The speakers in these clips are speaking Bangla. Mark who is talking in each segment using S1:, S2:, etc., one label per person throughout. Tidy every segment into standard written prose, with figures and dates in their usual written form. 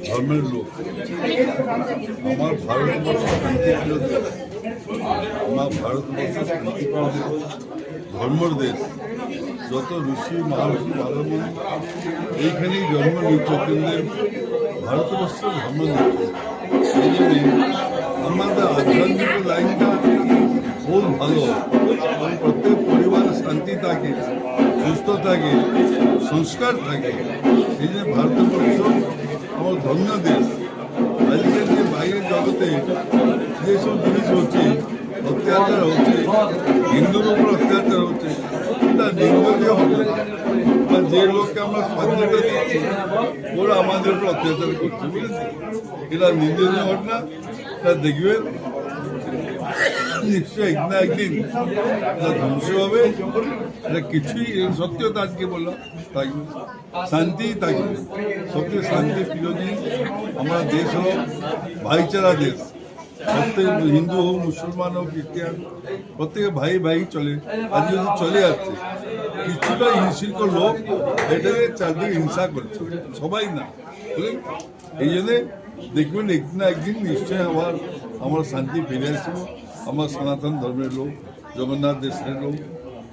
S1: ধর্মের লোক আমার ভারতবর্ষ শান্তিপ্রিয় দেশ, আমার ভারতবর্ষ শান্তিপ্রিয় দেশ, ধর্মের দেশ। যত ঋষি মহাঋষি ভারতমণি এইখানেই জন্ম নিচ্ছে, কিন্তু ভারতবর্ষ ধর্ম নিচ্ছে। এই জন্যে আমাদের আধ্যাত্মিক লাইনটা খুব ভালো, প্রত্যেক পরিবারে শান্তি থাকে, সুস্থ থাকে, সংস্কার থাকে। এই যে ভারতবর্ষ আমার ধন্য দেশ। আজকের যে বাইরের জগতে যেসব জিনিস হচ্ছে, অত্যাচার হচ্ছে, হিন্দুর উপর অত্যাচার হচ্ছে, এটা নিন্দনীয় হবে। আর যে লোককে আমরা স্বাধীনতা দিচ্ছি ওরা আমাদের উপর অত্যাচার করছে, বুঝেছি? এটা নিন্দনীয় ঘটনা। তা দেখবেন নিশ্চয়ই একদিন না একদিন ধ্বংস হবে। এটা কিছুই সত্যতা আজকে বললাম থাকবে, শান্তি থাকবে। সত্যি শান্তি প্রিয় জিনিস। আমরা দেশ হলো ভাইচারা দেশ। প্রত্যেক হিন্দু হোক, মুসলমান হোক, খ্রিস্টান, প্রত্যেকে ভাই ভাই চলে। আজ যদি চলে আসছে কিছুটা হিংসিত লোক এটাকে চারদিকে হিংসা করছে, সবাই না বুঝলেন। এই জন্যে দেখবেন একদিন না একদিন নিশ্চয়ই আবার আমরা শান্তি ফিরে আসবো। আমরা সনাতন ধর্মের লোক, জগন্নাথ দেশের লোক,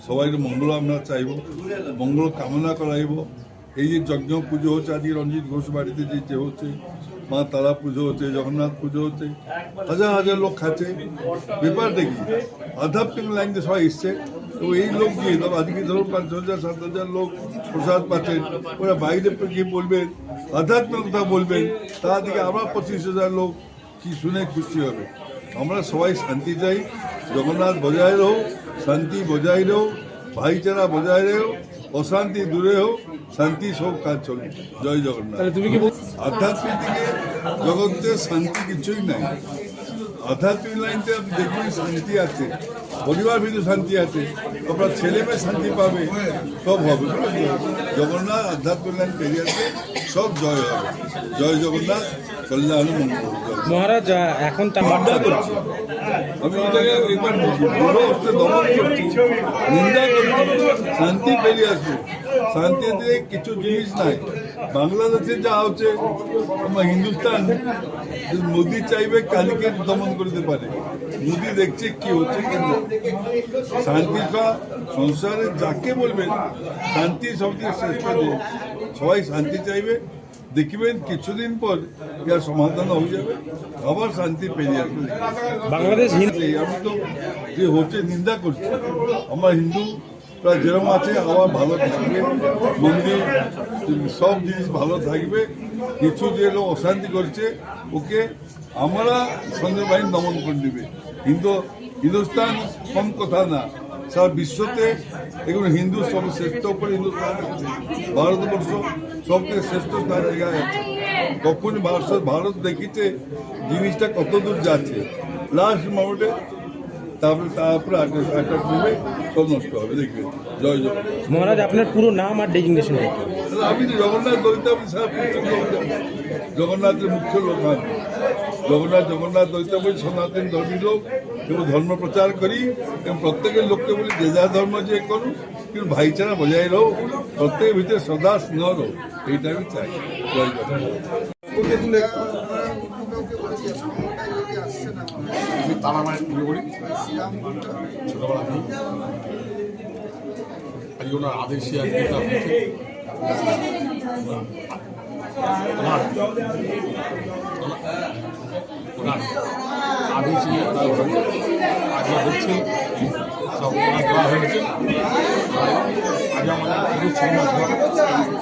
S1: সবাই মঙ্গল আমরা চাইব, মঙ্গল কামনা করাইব। এই যে যজ্ঞ পুজো হচ্ছে আজকে রঞ্জিত ঘোষ বাড়িতে যে হচ্ছে, মা তারা পুজো হচ্ছে, জগন্নাথ পুজো হচ্ছে, হাজার হাজার লোক খাচ্ছে। ব্যাপারটা কি আধ্যাত্মিক লাইন দিয়ে সবাই এসছে। তো এই লোক গিয়ে তবে আজকে ধরুন 5,000 7,000 লোক প্রসাদ পাচ্ছেন, ওরা বাইরে গিয়ে বলবেন, আধ্যাত্মিক কথা বলবেন, তা থেকে আবার 25,000 লোক কি শুনে খুশি হবে। আমরা সবাই শান্তি চাই, জগন্নাথ বজায় রहो, শান্তি বজায় রहो, ভাইচারা বজায় রहो, অশান্তি দূরে হোক, শান্তি সব কাজ চলে। জয় জগন্নাথ। আধ্যাত্মিক দিকে জগতে শান্তি কিছুই নাই। আধ্যাত্মিক লাইনতে আপনি দেখবেন শান্তি আছে, পরিবার ভিতরে শান্তি আছে, আপনার ছেলে মেয়ে শান্তি পাবে, সব হবে। জগন্নাথ আধ্যাত্মিক লাইন পেরিয়ে আছে, সব জয় হবে। জয় জগন্নাথ, কল্যাণ মঙ্গল।
S2: মহারাজ এখন তা
S1: নিন্দা করছি আমি, এটাকে একবার বড় হচ্ছে দমন করছি, নিন্দা করছি। শান্তি পেরিয়ে আসবে, শান্তিতে কিছু জিনিস নাই। বাংলাদেশে যা হচ্ছে, আমার হিন্দুস্তান মোদি চাইবে কালীকে দমন করতে পারে। মোদি দেখছে কি হচ্ছে, কিন্তু শান্তিটা সংসারে যাকে বলবেন শান্তি সবচেয়ে শ্রেষ্ঠ জিনিস। সবাই শান্তি চাইবে, দেখবেন কিছুদিন পর ইয়ার সমাধান হয়ে যাবে, আবার শান্তি পেরিয়ে আসবে।
S2: বাংলাদেশ
S1: আমি তো যে হচ্ছে নিন্দা করছি। আমার হিন্দু যেরকম আছে আবার ভালো থাকবে, মন্দির সব জিনিস ভালো থাকবে। কিছু যে লোক অশান্তি করছে ওকে আমরা সঙ্গে বাহিনী দমন করে দিবে। হিন্দুস্তান কম কথা না, সারা বিশ্বতে এগুলো হিন্দু সব শ্রেষ্ঠ উপরে হিন্দুস্তান আছে। ভারতবর্ষ সবথেকে শ্রেষ্ঠ স্থান জায়গায় আছে। কখনই ভারত দেখিতে জিনিসটা কত দূর যাচ্ছে, লাস্ট মোমেন্টে তারপরে একটা করবে, সব নষ্ট হবে। দেখবেন। জয় জগন্নাথ।
S2: মহারাজ আপনার পুরো নাম আর ডেজিগনেশন?
S1: আমি তো জগন্নাথ দলিত, আমি জগন্নাথের মুখ্য লোক। জগন্নাথ দলিত বলি সনাতন ধর্মী লোক, এবং ধর্ম প্রচার করি, এবং প্রত্যেকের লোককে বলি যে যা ধর্ম যে করুন, কিন্তু ভাইচারা বজায় রहो, প্রত্যেকের ভিতরে সদা স্নেহ রहो, এইটা আমি চাই। জয় জগন্নাথ।
S3: আমি তারা মায়ের পুজো করি ছোটবেলা থেকে। আজকে ওনার আদেশে আজকে ওনার আদেশে আজকে হচ্ছে সব ওনার দেওয়া হয়েছে। আগে আমাদের পুরো 6 মাস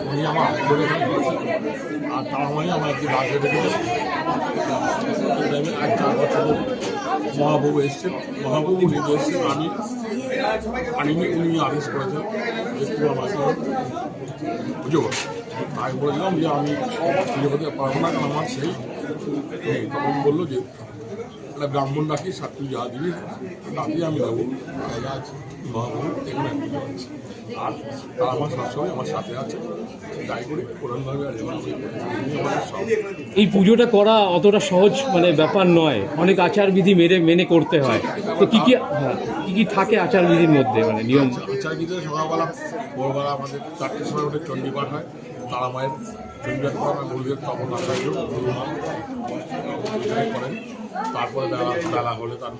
S3: উনি আমার হাতে আর তারা মানে আমার একটি রাজ হয়ে গেছে। আজ 4 বছর মহাপ্রভু এসছেন, মহাপ্রভু নিজে এসছেন, আমি উনি আদেশ করেছেন যে তুমি আমাকে পুজো করো। আমি বলেছিলাম যে আমি পুজো করতে পারবো না, কারণ আমার সেই তখন বললো যে একটা ব্রাহ্মণ ডাকি, সাতটি যা দিবি তাকে আমি দেবো, জায়গা আছে মহাপ্রভু এখানে পুজো আছে। আর তারা আমার সবসময় আমার সাথে আছে, যাই করি কোরআনভাবে। আর
S2: এই পুজোটা করা অতটা সহজ ব্যাপার নয়, অনেক আচারবিধি মেনে করতে হয়। তো কি কি থাকে আচারবিধির মধ্যে, নিয়ম?
S3: আচারবিধি সকালবেলা ভোরবেলা আমাদের 4টের সময় ওঠে চণ্ডীপাঠ হয়, তারা মায়ের চণ্ডীপাঠ করে আমরা গরুদের কাপড় আচার্য গুরুমা করেন। তারপরে বেলা হলে তার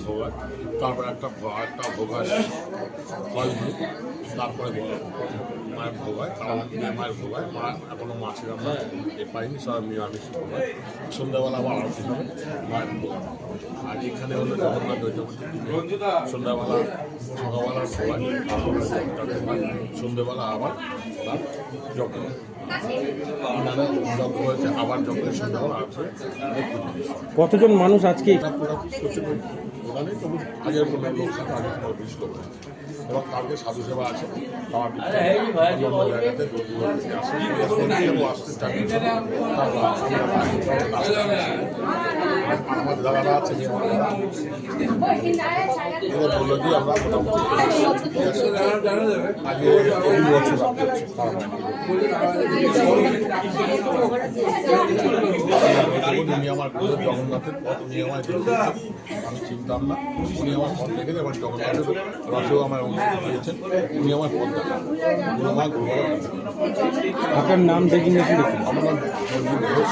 S3: ভোগ হয়, তারপরে একটা ভোগ হয় ফল দিয়ে, তারপরে মায়ের ভোগ হয়, মায়ের ভোগ হয়। মা এখনো মাছের আমরা পাইনি, সব নিরামিষ ভোগ হয়। সন্ধ্যাবেলা আবার আরতি হবে, মায়ের ভোগ হয়। আর এখানে হলো জগন্নাথ দৈত্যপতি, সন্ধ্যাবেলা সকালবেলা ভোগ হয়, তারপরে সন্ধ্যাবেলা আবার তার যজ্ঞ হয়। যজ্ঞ হয়েছে, আবার যজ্ঞের সন্ধ্যাবেলা আরতি হয়।
S2: কতজন মানুষ আজকে
S3: ওখানে তবু আগের কোনো লোক থাকে, আগের কোনো বেশি লোক থাকে। এবং কালকে সাধু সেবা আছে, খাওয়া অন্য জায়গাতে আসতে চাইছে। আমার দাদারা আছে, এরা বললো যে আমরা মোটামুটি আগে 2 বছর উনি আমার জগন্নাথের পথ, উনি আমার আমি চিনতাম না, উনি আমার পথ দেখেছে এবং জগন্নাথের রথেও আমার অনুমতি দিয়েছেন, উনি আমার পথ দেখান। গুরুমা গুরুমা
S2: আপনার নাম দেখি নাকি দেখুন।
S3: আমার নাম রঞ্জিত ঘোষ।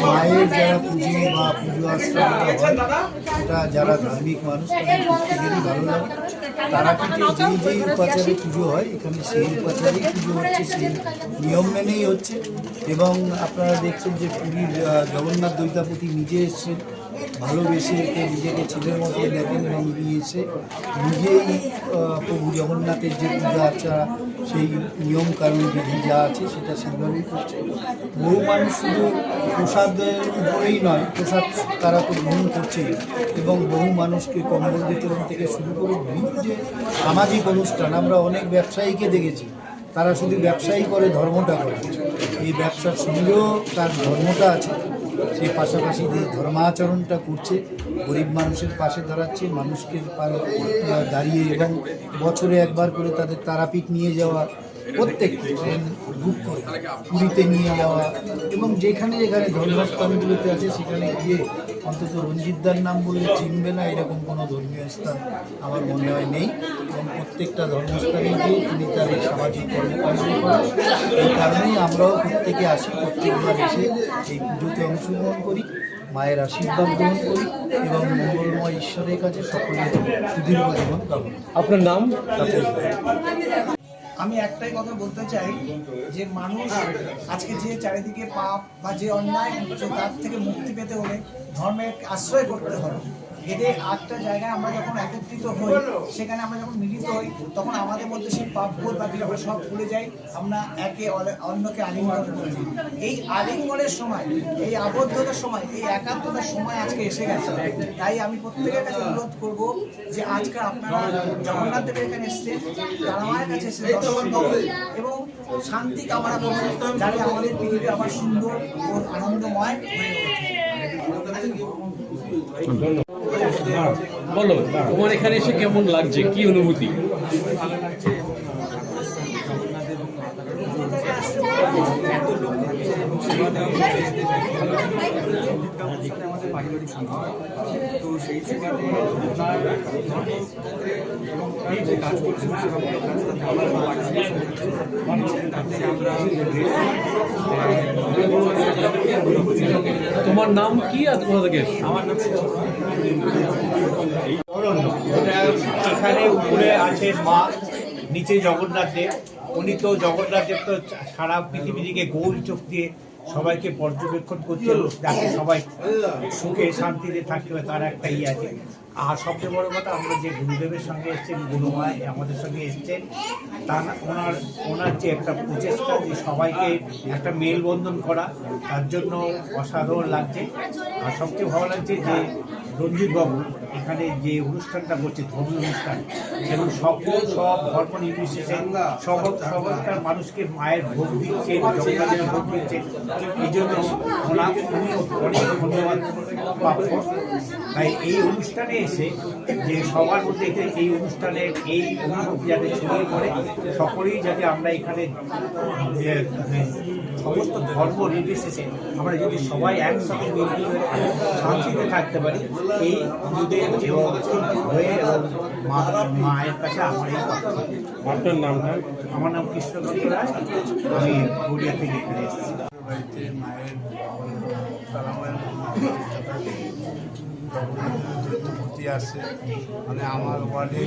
S4: মায়ের যারা পুজো বা পুজো আশ্রমটা হয়, সেটা যারা ধার্মিক মানুষ তাদের প্রত্যেকেরই ভালো লাগে। তারাপীঠে যেই উপাচারে পুজো হয়, এখানে সেই উপাচারেই পুজো হচ্ছে, সেই নিয়ম মেনেই হচ্ছে। এবং আপনারা দেখছেন যে পুরীর জগন্নাথ দৈতাপতি নিজে এসছেন, ভালোবেসে একে নিজেকে ছেলের মতো দেখেন এবং উনি এসে নিজেই প্রভু জগন্নাথের যে পূজা আর্চা, সেই নিয়ম কানুন বিধি যা আছে সেটা সেইভাবেই করছে। বহু মানুষ শুধু প্রসাদের উপরেই নয়, প্রসাদ তারা তো গ্রহণ করছে, এবং বহু মানুষকে কম্বল বিতরণ থেকে শুরু করে বিভিন্ন যে সামাজিক অনুষ্ঠান, আমরা অনেক ব্যবসায়ীকে দেখেছি, তারা শুধু ব্যবসায়ী করে, ধর্মটা করে। এই ব্যবসার সঙ্গেও তার ধর্মটা আছে, সেই পাশাপাশি যে ধর্মাচরণটা করছে, গরিব মানুষের পাশে দাঁড়াচ্ছে, মানুষকে দাঁড়িয়ে, এবং বছরে একবার করে তাদের তারাপীঠ নিয়ে যাওয়া, প্রত্যেককে ট্রেন বুক করে পুরীতে নিয়ে যাওয়া, এবং যেখানে যেখানে ধর্মস্থানগুলোতে আছে সেখানে গিয়ে অন্তত রঞ্জিতদার নাম বললে চিনবে না, এরকম কোনো ধর্মীয় স্থান আমার মনে হয় নেই। এবং প্রত্যেকটা ধর্মস্থানে গিয়ে তিনি তার এই সামাজিক কর্মকাণ্ড করেন। এই কারণেই আমরাও প্রত্যেকে আসি, প্রত্যেকবার এসে এই পুজোতে অংশগ্রহণ করি, মায়ের আশীর্বাদ গ্রহণ করি, এবং মঙ্গলময় ঈশ্বরের কাছে সকলের সুদীর্ঘ জীবন কামনা।
S2: আপনার নাম?
S5: আমি একটাই কথা বলতে চাই যে মানুষ আজকে যে চারিদিকে পাপ বা যে অন্যায় হচ্ছে তার থেকে মুক্তি পেতে হলে ধর্মের আশ্রয় করতে হবে। এদের একটা জায়গায় আমরা যখন একত্রিত হই, সেখানে আমরা যখন মিলিত হই, তখন আমাদের মধ্যে সেই পাপবোধ বা আমরা সব ভুলে যাই, আমরা একে অন্যকে আলিঙ্গন করি। এই আলিঙ্গনের সময়, এই আবদ্ধতার সময়, এই একাত্মতার সময় আজকে এসে গেছে। তাই আমি প্রত্যেকের কাছে অনুরোধ করবো যে আজকে আপনারা জগন্নাথ দেবের এখানে এসছেন, তারা মায়ের কাছে এসে দর্শন করুন এবং শান্তি কামনা করুন, যাতে আমাদের পৃথিবী আবার সুন্দর ও আনন্দময় হয়ে ওঠে।
S2: বলো, তোমার এখানে এসে কেমন লাগছে, কি অনুভূতি?
S6: ভালো লাগছে। আমাদের পারিবারিক সম্পর্ক, তো সেই সুবাদে ওনার যে কাজ করছেন সেবামূলক কাজ, তাতে আমরা
S2: তোমার নাম কি আর কোথা থেকে?
S6: আমার নাম এখানে উপরে আছে মা, নিচে জগন্নাথ দেব। উনি তো জগন্নাথ দেব তো সারা পৃথিবী দিকে গৌরী চোখ দিয়ে সবাইকে পর্যবেক্ষণ করছেন, যাতে সবাই সুখে শান্তিতে থাকতে হবে, তার একটা ইয়ে আছে। আর সবচেয়ে বড় কথা, আমরা যে গুরুদেবের সঙ্গে এসছেন, গুরুমায় আমাদের সঙ্গে এসছেন, ওনার যে একটা প্রচেষ্টা যে সবাইকে একটা মেলবন্ধন করা, তার জন্য অসাধারণ লাগছে। আর সবচেয়ে ভালো লাগছে যে রঞ্জিতবাবু এখানে যে অনুষ্ঠানটা করছে, ধর্মীয় অনুষ্ঠান, এবং সব ধর্ম নির্বিশেষে সবকার মানুষকে মায়ের ভোগ দিচ্ছে, জগন্নাথের ভোগ দিচ্ছে। এই জন্য উনি অনেক ধন্যবাদ প্রাপ্য। তাই এই অনুষ্ঠানে এসে যে সবার মধ্যে এই অনুষ্ঠানের এই অনুভূতি যাতে ছড়িয়ে পড়ে, সকলেই যাতে আমরা এখানে সমস্ত ধর্ম নির্বিশেষে আমরা যদি সবাই একসাথে মিলমিশ হয়ে শান্তিতে থাকতে পারি, এই পুজোদের হয়ে এবং মায়ের কাছে আমার এই কথা।
S2: আপনার নামটা?
S6: আমার নাম কৃষ্ণকান্ত রায়, আমি গড়িয়া থেকে এখানে এসেছি।
S4: বাড়িতে মায়ের তারামায়ের দৈত্যপতি আসছে, মানে আমার ওয়ার্ডে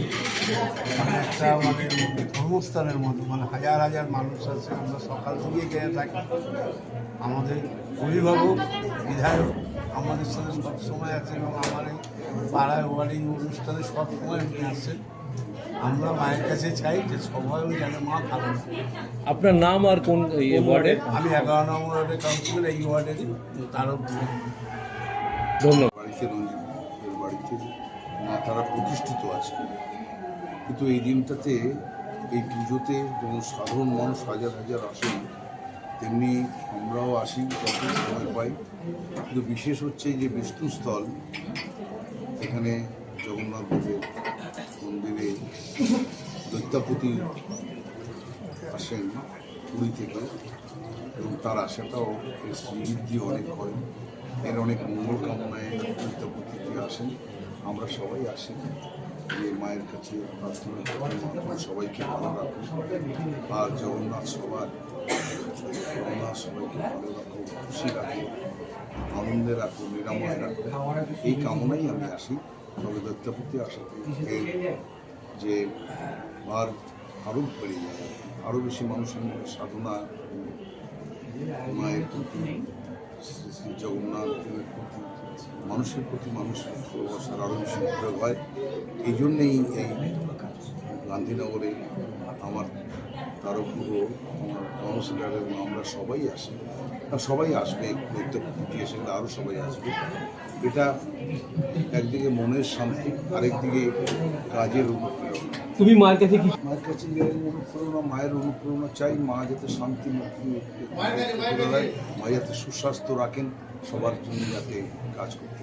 S4: মানে একটা মানে ধর্মস্থানের মতো, মানে হাজার হাজার মানুষ আছে। আমরা সকাল থেকে গিয়ে থাকি। আমাদের অভিভাবক বিধায়ক আমাদের সাথে সবসময় আছে এবং আমার এই পাড়ায় ওয়ার্ডিং অনুষ্ঠানে সবসময় নিয়ে আসছে। আমরা মায়ের কাছে চাই যে সবাই যেন মা ভালো থাকে।
S2: আপনার নাম আর কোন ওয়ার্ডে?
S4: আমি 11 নম্বর ওয়ার্ডের কাউন্সিলর, এই ওয়ার্ডেরই তারও
S2: ধন্যবাদ।
S7: বাড়িতে রঞ্জিতের বাড়িতে মা তারা প্রতিষ্ঠিত আছে, কিন্তু এই দিনটাতে এই পুজোতে যেমন সাধারণ মানুষ হাজার হাজার আসেন, তেমনি আমরাও আসি যত সময় পাই। কিন্তু বিশেষ হচ্ছে যে বিষ্ণুস্থল, এখানে জগন্নাথ দেবের মন্দিরে দৈত্যাপতি আসেন পুরী থেকে, এবং তার আশাটাও এর সমৃদ্ধি অনেক করেন। এর অনেক মঙ্গল কামনায় দৈত্যপতিতে আসেন। আমরা সবাই আসি যে মায়ের কাছে প্রার্থনা করি মা সবাইকে ভালো রাখুন, আর জগন্নাথ সবাইকে ভালো রাখো, খুশি রাখো, আনন্দে রাখো, নিরাময় রাখো, এই কামনাই আমি আসি। তবে দৈত্যপতি আসাতে এর যে আর আরও বেড়ে যায়, আরও বেশি মানুষের মধ্যে সাধনা মায়ের প্রতি, শ্রী জগন্নাথের প্রতি, মানুষের প্রতি মানুষের ভালোবাসার আরও বেশি প্রয়োগ হয়। এই জন্যেই এই গান্ধীনগরে আমার তারকপুরো, আমার কাউন্সিলর এবং আমরা সবাই আসি, আর সবাই আসবে। দৈত্যপতি এসে গেলে আরও সবাই আসবে। এটা একদিকে মনের শান্তি, আরেকদিকে কাজের অনুপ্রেরণা।
S2: তুমি মায়ের কাছে কি?
S7: মায়ের কাছে যে অনুপ্রেরণা, মায়ের অনুপ্রেরণা চাই। মা যাতে শান্তি মুক্তি, মা যাতে সুস্বাস্থ্য রাখেন, সবার জন্য যাতে কাজ করতে।